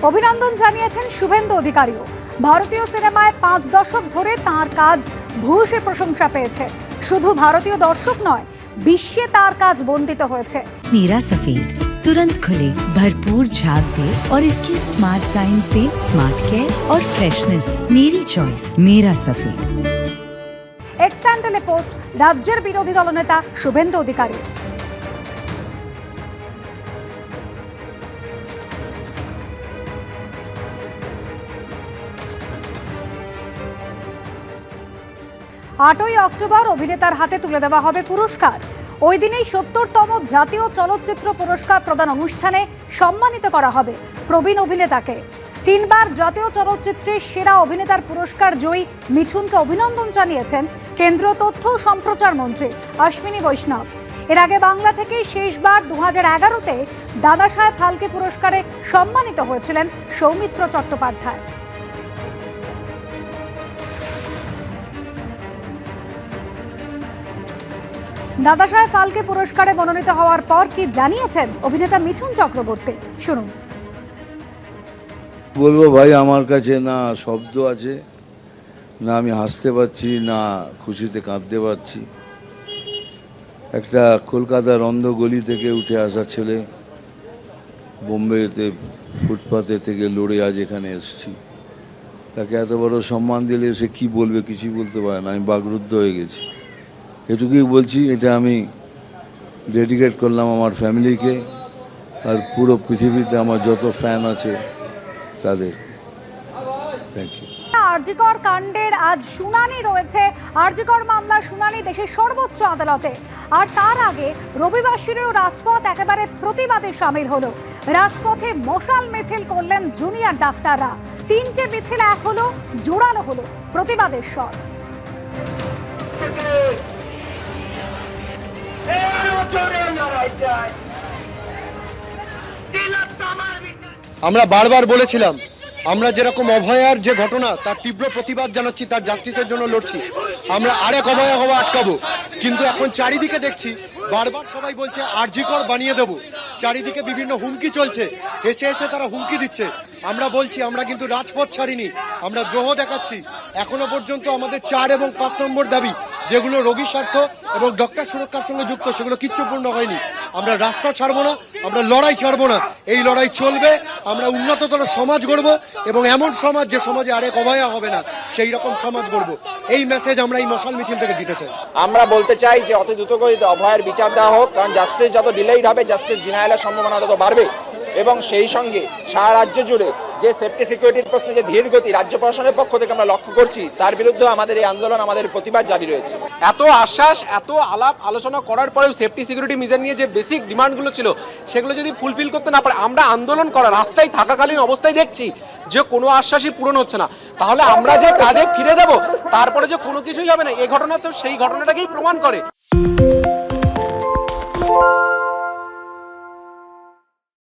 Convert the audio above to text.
অভিনন্দন জানিয়েছেন শুভেন্দু অধিকারীও। ভারতীয় সিনেমায় 5 দশক ধরে তাঁর কাজ ভূয়সী প্রশংসা পেয়েছে। শুধু ভারতীয় দর্শক নয়, বিশ্বে তার কাজ বন্দিত হয়েছে। मेरा सफेद तुरंत खुले, भरपूर झाग दे और इसकी स्मार्ट साइंस दे स्मार्ट केयर और फ्रेशनेस। मेरी चॉइस मेरा सफेद। এক্স স্যান্ডেলে পোস্ট রাজ্যের বিরোধী দলনেতা শুভেন্দু অধিকারী। আটই অক্টোবর অভিনেতার হাতে তুলে দেওয়া হবে পুরস্কার। ওই দিনেই 70তম জাতীয় চলচ্চিত্র পুরস্কার প্রদান অনুষ্ঠানে সম্মানিত করা হবে প্রবীণ অভিনেতাকে। 3 বার জাতীয় চলচ্চিত্রের সেরা অভিনেতার পুরস্কার জয়ী মিঠুনকে অভিনন্দন জানিয়েছেন কেন্দ্রীয় তথ্য ও সম্প্রচার মন্ত্রী অশ্বিনী বৈষ্ণব। এর আগে বাংলা থেকে শেষবার 2011-তে দাদাসাহেব ফালকে পুরস্কারে সম্মানিত হয়েছিলেন সৌমিত্র চট্টোপাধ্যায়। দাদাসাহেব ফালকে পুরস্কারে মনোনীত হওয়ার পর কি জানিয়েছেন অভিনেতা মিঠুন চক্রবর্তী, শুনুন। বলবো ভাই, আমার কাছে না শব্দ আছে, না আমি হাসতে পারছি, না খুশিতে কাঁদতে পারছি। একটা কলকাতার অন্ধ গলি থেকে উঠে আসা ছেলে, বোম্বেতে ফুটপাতে থেকে লড়ে আজ এখানে এসেছি। তাকে এত বড় সম্মান দিলে সে কি বলবে, কিছুই বলতে পারে না। আমি বাকরুদ্ধ হয়ে গেছি। এটুকুই বলছি, এটা আমি ডেডিকেট করলাম আমার ফ্যামিলিকে আর পুরো পৃথিবীতে আমার যত ফ্যান আছে তাদের। Thank you. আরজিকর কাণ্ডের আজ শুনানি রয়েছে। আরজিকর মামলার শুনানি দেশের সর্বোচ্চ আদালতে। আর তার আগে রবিবার শিরেও রাজপথ একেবারে প্রতিবাদে সামিল হলো। রাজপথে মশাল মিছিল করলেন জুনিয়র ডাক্তাররা। 3টে মিছিল এক হলো, জোরালো হলো প্রতিবাদের স্বর। আমরা বারবার বলেছিলাম, আমরা যেরকম অভয়ার যে ঘটনা তার তীব্র প্রতিবাদ জানাচ্ছি, তার জাস্টিসের জন্য লড়ছি, আমরা আরেক অভয়া হওয়া আটকাবো। কিন্তু এখন চারিদিকে দেখছি বারবার সবাই বলছে আরজিকর বানিয়ে দেবো। চারিদিকে বিভিন্ন হুমকি চলছে, এসে এসে তারা হুমকি দিচ্ছে। আমরা বলছি আমরা কিন্তু রাজপথ ছাড়িনি, আমরা দ্রোহ দেখাচ্ছি। এখনো পর্যন্ত আমাদের 4 এবং 5 নম্বর দাবি, যেগুলো রোগী স্বার্থ এবং ডক্টর সুরক্ষার সঙ্গে যুক্ত, সেগুলো কিচ্ছু পূর্ণ হয়নি। আমরা রাস্তা ছাড়বো না, আমরা লড়াই ছাড়বো না। এই লড়াই চলবে। আমরা উন্নততর সমাজ গড়ব এবং এমন সমাজ যে সমাজে আরেক অভয়া হবে না, সেই রকম সমাজ গড়ব। এই মেসেজ আমরা এই মশাল মিছিল থেকে দিতে চাই। আমরা বলতে চাই যে অতি দ্রুতগতিতে অভয়ের বিচার দেওয়া হোক, কারণ জাস্টিস যত ডিলেইড হবে জাস্টিস ডিনায়ালের সম্ভাবনা তত বাড়বে। এবং সেই সঙ্গে সারা রাজ্য জুড়ে যে সেফটি সিকিউরিটির প্রশ্নে যে ধীর গতি রাজ্য প্রশাসনের পক্ষ থেকে আমরা লক্ষ্য করছি, তার বিরুদ্ধে আমাদের এই আন্দোলন, আমাদের প্রতিবাদ জারি রয়েছে। এত আশ্বাস, এত আলাপ আলোচনা করার পরেও সেফটি সিকিউরিটি মেজার নিয়ে যে বেসিক ডিমান্ডগুলো ছিল সেগুলো যদি ফুলফিল করতে না পারে, আমরা আন্দোলন করা রাস্তায় থাকাকালীন অবস্থায় দেখছি যে কোনো আশ্বাসই পূরণ হচ্ছে না, তাহলে আমরা যে কাজে ফিরে যাব তারপরে যে কোনো কিছুই হবে না, এই ঘটনা তো সেই ঘটনাটাকেই প্রমাণ করে।